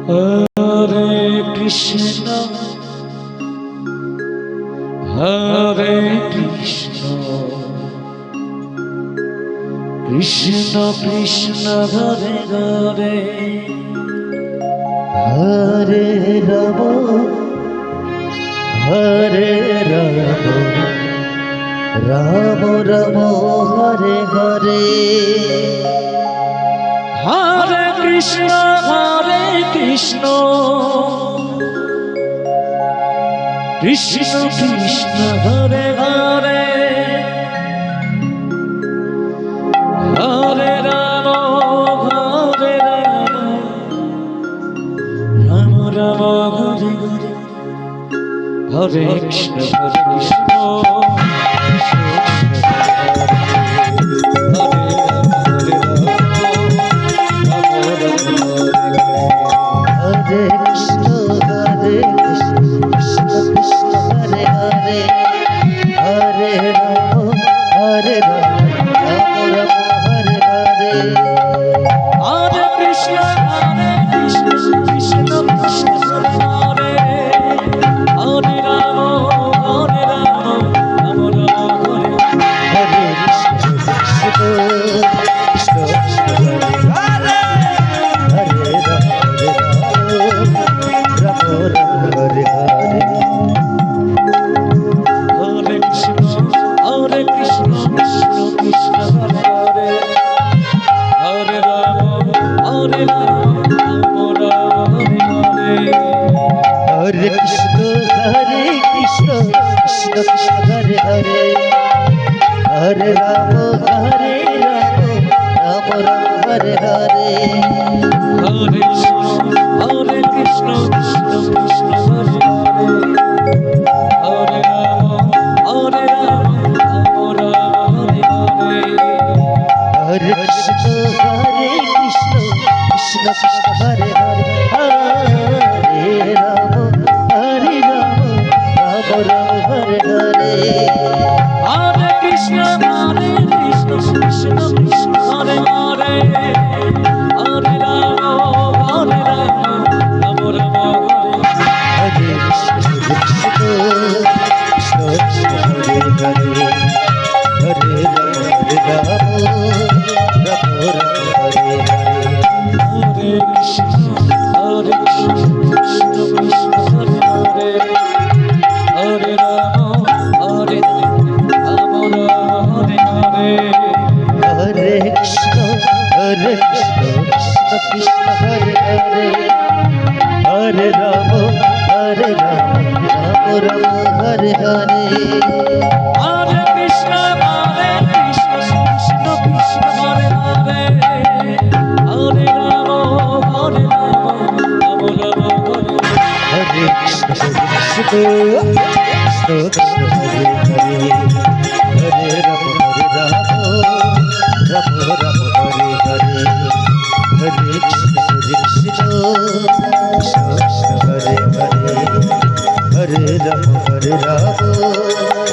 Hare Krishna Hare Krishna Krishna Krishna Hare Hare Hare Ram Hare Ram Ram Ram Hare Hare Hare Krishna Krishna Krishna Hare Hare Hare Ram Ram Ram Hare Hare Hare Krishna Krishna Hare Krishna Krishna Krishna Hare Hare Hare Rama Rama Rama Hare Hare Hare Krishna Krishna Krishna Hare Hare Hare Rama Rama Hare Hare Hare Krishna Krishna Krishna Hare Hare Hare Rama Hare Hare Hare Krishna Krishna Krishna Hare Hare Hare Rama Rama Hare Hare Krishna Krishna Hare Hare Hare Rama Hare Hare Krishna Krishna Hare Hare Hare Rama Hare Hare Krishna Krishna Krishna Hare Hare Hare Rama Rama Hare Hare Hare Krishna Krishna Krishna Hare Hare Hare Rama Rama Hare Krishna Krishna Krishna Hare Hare Hare Rama Rama Hare Hare Hare Krishna Krishna Krishna Hare Hare Hare Rama